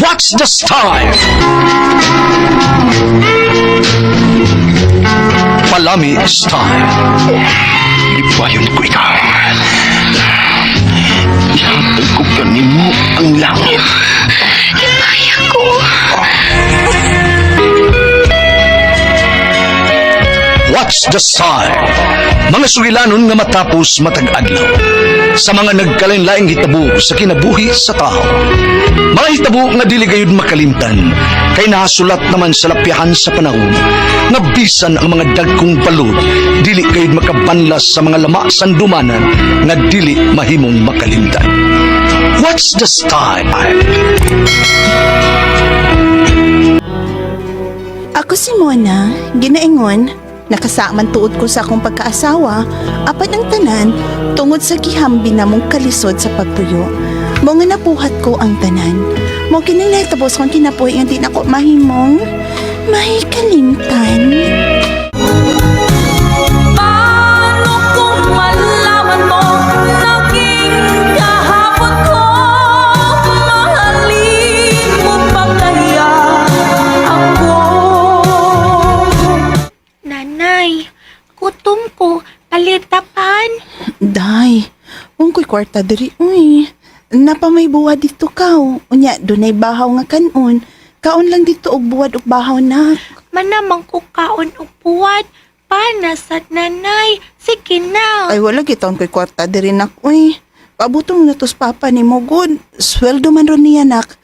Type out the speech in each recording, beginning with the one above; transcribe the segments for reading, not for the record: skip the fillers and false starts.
What's the style? Palami style. Ipayon ko ikaw. Ihatag ko kanimo ang langit. Kaya ko. What's the style? Mga sugilanon nga matapos matag-adlaw. Sa mga nagkalain-laing hitabo sa kinabuhi sa tao. Mga hitabo nga dili gayud makalimtan, kay nasulat naman sa lapyahan sa panahon, nga bisan ang mga dagkong balod, dili gayud makabanlas sa mga lama sandumanan, nga dili mahimong makalimtan. What's the style? Ako si Mona, ginaingon, nakasaman tuod ko sa akong pagkaasawa, apat ang tanan, tungod sa gihambi na mong kalisod sa pagpuyo. Mo nga napuhat ko ang tanan. Mo kining nahitabo kong kinapuhi nga di na ko mahimong mahikalimtan. Paano kung malaman mo naging kahapon ko? Mahalin mo pa kaya ako? Nanay, gutom ko. Palitapan. Day, ungkoy kwarta diri, uy. Napa may buwad dito kaw. Unya, dunay bahaw nga kanon. Kaon lang dito og buwad og bahaw na. Manamang ko kaon og buwad. Panasat nanay. Sige na. Ay wala gitaon ko'y kwarta diri nak, uy. Pabutong na tos papa ni mo good. Sweldo man ron niya nak.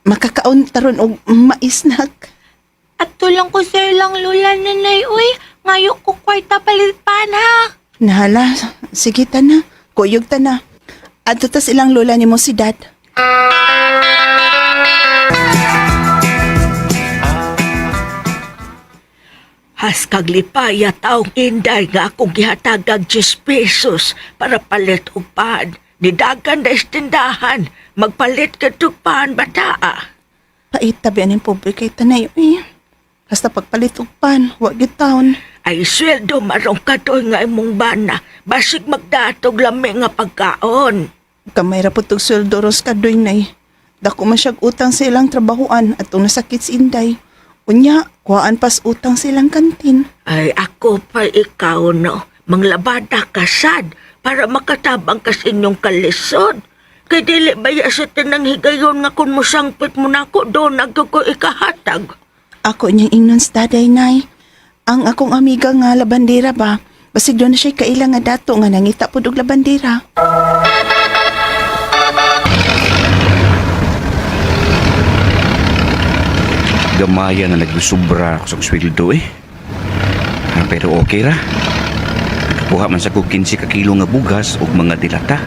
Makakaon taron og mais nak. At tulang ko sir lang lula nanay. Uy, ngayon ko kwarta palitan ha. Nahala, sige ta na. Kuyog ta na. At tas ilang lola ni mo si dad. Has kaglipaya taong inday nga akong gihatagag 10 pesos para palit og pan. Nidagan na istindahan, magpalit ka pan bataa. Pait tabi aning pobre kay tanay, uy. Basta pagpalit og pan, wag gyud taon. Ay sweldo marong katoy nga imong bana, basig magdatog lami nga pagkaon. Kamay ra pud og sweldo ros kadoy nay. Dako man siyag utang sa ilang trabahoan at kung nasakit si Inday. Unya, kuhaan pas utang sa ilang kantin. Ay ako pa ikaw no, manglabada ka sad para makatabang ka sa inyong kalisod. Kay dili baya sa tinang higayon nga kung musangpit mo na ko doon ko ikahatag. Ako niyang ingnon sa daday, nay. Ang akong amiga nga labandera ba, basig doon na siya kailang nga dato nga nangita po og labandera. Gamaya na naglusubra ako sa sweldo eh. Pero okay ra. Nakakuha man sa ko 15 ka kilo nga bugas ug mga dilata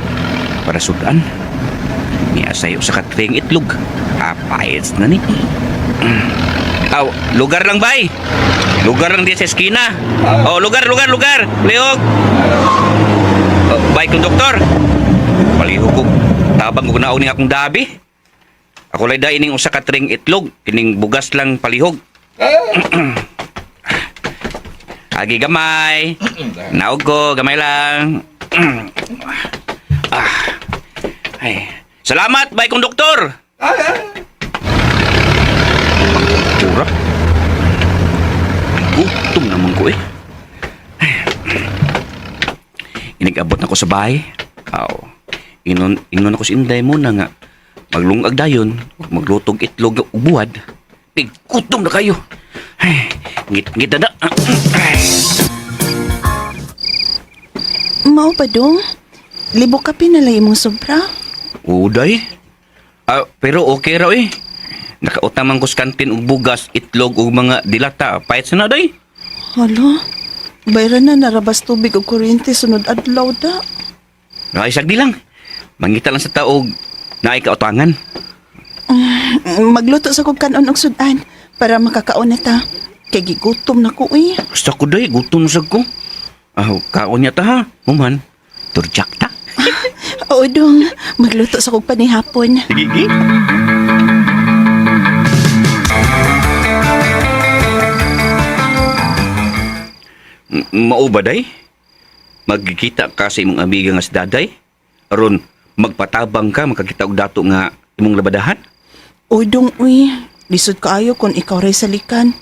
para sudan. Niya sayo sa katring itlog. Apayets na ni. Aw, lugar lang bay. Lugar lang di sa eskina. Oh, lugar. Lihog. Bay kong doktor. Palihog ko. Tabang ko naon ni akong dabi. Ako lay da ining usa ka tring itlog, kining bugas lang palihog. Agi gamay. Naog ko, gamay lang. Ay. Salamat, bay kong doktor. Pura. Gutom naman ko eh. Inigabot na ko sa bahay. Ingon ako si Inday mo na nga. Maglungag dayon, maglutog itlog ug buwad. Gutom na kayo. Ay, ngit na. Mao ba dong? Libo ka pinalay mong sobra? Uday. Pero okay raw eh. Nakautamang ko sa kantin ug bugas, itlog ug mga dilata. Pahit sa na day. Hala, bayran na narabas tubig o kuryente sunod adlaw da. Naisag di lang. Mangita lang sa taog. Naay kautangan. Magluto sa kong kanon og sudan para makakaon na ta. Kay gigutom na ko eh. Basta ko day, gutom sa ko. Kaon niya ta ha. Muman, turjak ta. Oo dong, magluto sa kong panihapon. Sige. Mao ba day? Magkikita ka sa imong amiga nga si Daday? Aron magpatabang ka, makakita og dato nga imong labadahan? Uy, dong, uy. Lisod kaayo kung ikaw ray salikan.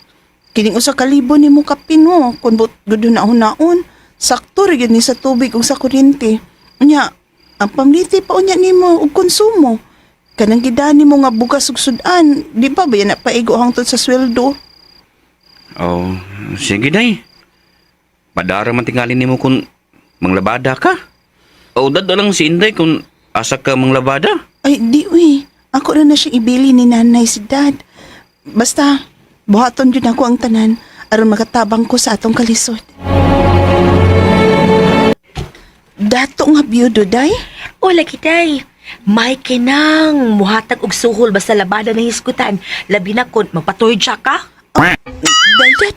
Kining usa ka libo ni mo kapino kung gudo na naon. Sakto rin yun ni sa tubig o sa kuryente. Unya, ang pamliti pa unya ni mo og konsumo. Kanang gidani mo nga bugas ug sudan, di ba ba yan na paigo hangtod sa sweldo? Oh, sige day. Padara man tingali nimo kung manglabada ka. O dad lang si Inday kung asa ka manglabada. Ay, di uy. Ako na siya ibili ni nanay si dad. Basta, buhaton yun ako ang tanan aron makatabang ko sa atong kalisod. Dato nga biyudo, day? O, lagi day. May kinang muhatag og suhol basta labada na hiskutan. Labi na kun magpaturja ka. Day, day.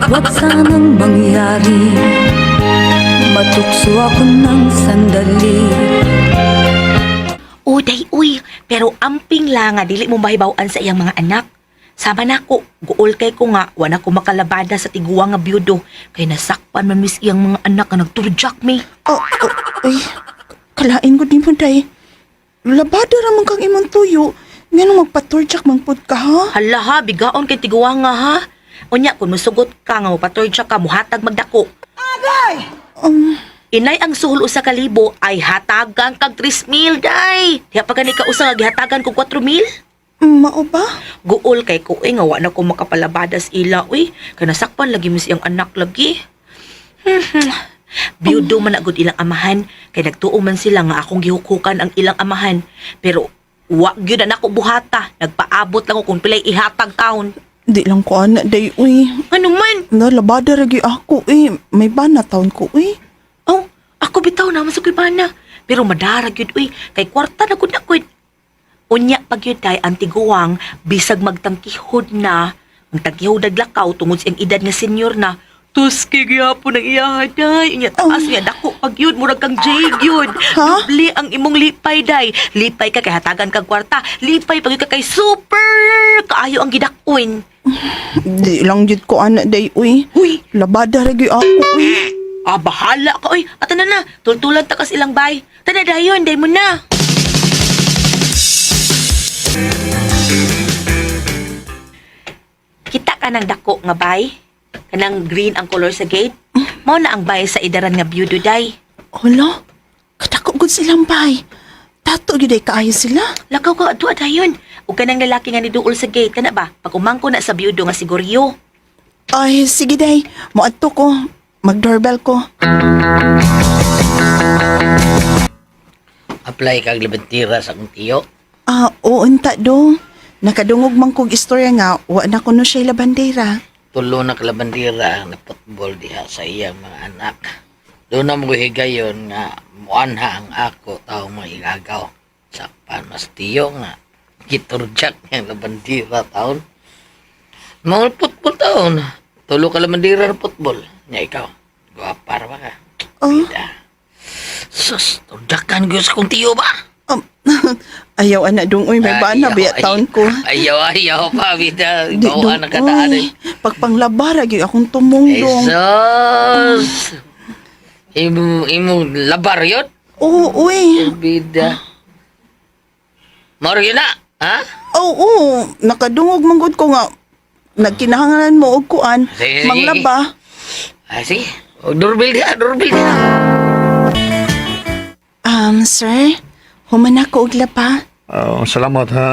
Huwag sanang mangyari, matukso ako ng sandali. Uday, uy. Pero amping lang nga dili mo mahibawaan sa iyang mga anak. Sama na ko. Guol kay ko nga. Wala ko makalabada sa tiguwa nga biyudo. Kay nasakpan man mis iyang mga anak nga nagturjak mi. Ay, kalain ko din mo, day. Labada ramang kang imong tuyo. Nga nung magpaturjak mangpod ka, ha? Hala ha, bigaon kay tiguwa nga ha. Unya, kung musugot ka nga mapaturjak ka, muhatag magdako. Inay ang suhol usa ka libo ay hatagan kag 3,000 day. Diya pa gani ka usa nga gihatagan kog 4,000. Mao ba? Guol kay ko nga wa na ko makapalabadas ila uy. Kay nasakpan lagi mis iyang anak lagi. Biyudo man agud ilang amahan kay nagtuo man sila nga akong gihukukan ang ilang amahan. Pero wa gyud na ako buhata. Nagpaabot lang ko kung pilay ihatag taon. Di lang ko anak, day, uy. Ano man? Labada ragi ako, eh. May bana taon ko, eh. Oh, ako bitaw na masuk bana. Pero madarag yun, uy. Kay kwarta na gud na gud. Unya pag yun tay ang tiguwang bisag magtangkihod na. Ang tangkihod naglakaw tungod sa iyang edad nga senior na. Tuski gyapon ang iyahaday. Unya taas niya dako pag yun. Murag kang jay yun. Ha? Doble ang imong lipay day. Lipay ka kay hatagan kag kwarta. Lipay pag yun ka kay super kaayo ang gidakwin. Di lang jud ko anak, day, uy. Uy, Labada ragi ako, uy. bahala ka, oy. At na, tultulan takas ilang bay. Tana dayon, day mo na. Kita ka ng dako nga bay? Kanang green ang color sa gate? Mao na ang bay sa idaran nga biyudo, day. Hala, kadako gud silang bay. Tato yun ay kaayo sila. Lakaw ka, ato dayon. O kanang lalaki nga niduol sa gate, kana ba? Pag umangko na sa biyudo nga siguryo. Ay, sige, day. Muadto ko. Mag-doorbell ko. Apply kag libentira sa akong tiyo. Oo, unta dong. Nakadungog man kog istorya nga, wa na kuno siya labandera. Tulo na kalabandira na football diha sa iyang mga anak. Doon na mo higayon nga muanha ang ako taong maigagaw. Sa panas tiyo nga giturjak ng labandira taon. Mga football taon. Tulo ka labandira ng football. Nya ikaw, guwapar ba ka? Oh, Sus, turjakan ko sa kong tiyo ba? ayaw anak dong. Uy, may bana biya taon ko. Ayaw pa, bida. Di Bawa dong, na kataan uy. Pagpanglabara, gyud akong tumungdong. Jesus! Imo labar yun? Oo, uy. Bida. Maro yun na, ha? Oo, nakadungog manggod ko nga. Nagkinahangalan mo og kuan. Sige, sige. Manglaba. Ah, sige. O, doorbell dia. Sir, human ako og laba. Salamat ha.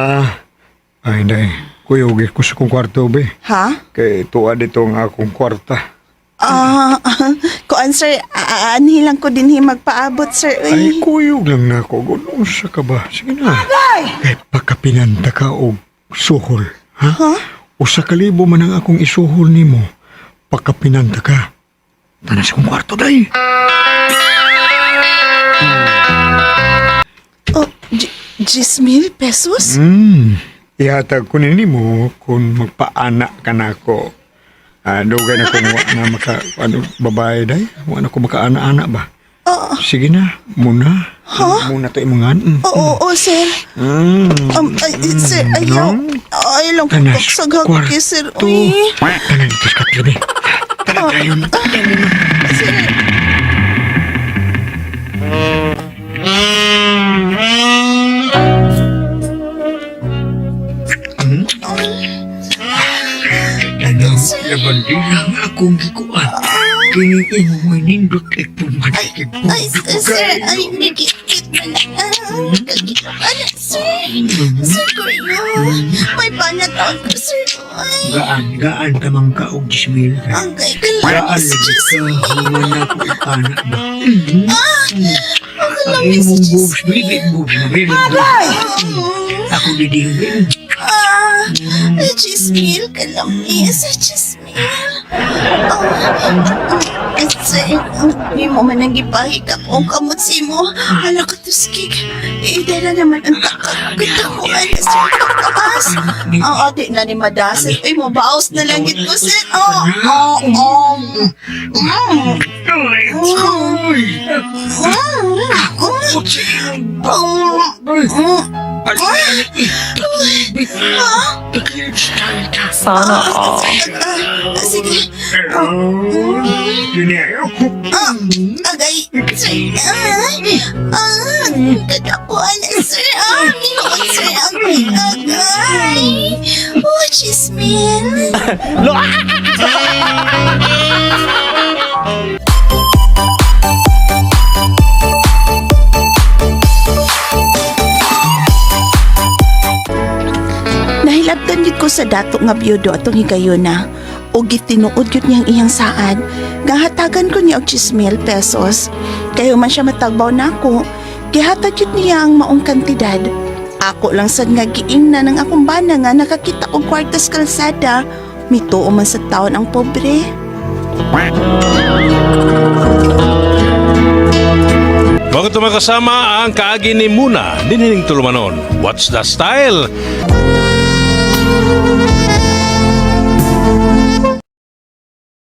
Ay, day. Kuyogit ko sa kong kwarto, be. Ha? Kay tuwa dito ang akong kwarta. Kuan sir, anilang ko din magpaabot sir. Ay, kuyog lang na ako. Gunong sa ka ba? Sige na. Kay pakapinanta ka og suhol. Ha? Usa ka libo man ang akong isuhol nimo. Pakapinanta ka. Tanas kong kwarto, day. Oh, 10,000 pesos? Ihatag ko nimo kung magpaana ka na ako. Dugay na kung na maka, babae day. Wala ko makaana-ana ba? Sige na, muna. Muna tayo mga Oo, sir. Sir, ayaw. Ayaw lang ko Tanas, pagsagag kay sir. kwarto. Uy. Tanan ito sa katlo, be. Tanan tayo na. Sir. Tanong, laban din ang akong gikuan. Kiniin mo nindot ay pumatikid po. Ay, sir, ay, nagigit mo na. Ano, sir? Sir, kuya. May panataon ko, sir. Ay, Gaan tamang ka og Jismil. ang kay kalamis, Gaan lagi Diyos ka, me. human ako ikanak ba? Ang Ay kalamis, mong Diyos boobs, baby boobs na baby boobs. Ako didingin. Chismil, kalamis, Chismil. Kasi, hindi mo man ang ipahikap o kamot si mo. Hala ka, Tuskig. Iida na naman ang katakuan na sa pagkakas. Ang ate na ni Madasal. Ay, mabaos na lang ito, sir. Sana all. Sige. Agay, sir. Katakuan na, sir. Minukot, sir. Agay. Oh, Chismil. Nahilabtan gid ko sa dato nga biyudo atong higayuna. O gitinuod yun niyang iyang saad. Gahatagan ko niya og 10,000 pesos. Kayo man siya matagbaw na ako. Gihatag yun niya ang maong kantidad. Ako lang sad nga giingna ng akong bana nga nakakita og kwartas kalsada. Mituo man sa taon ang pobre. Mga kasama ang kaagi ni Muna, dinining tulumanon. What's the style?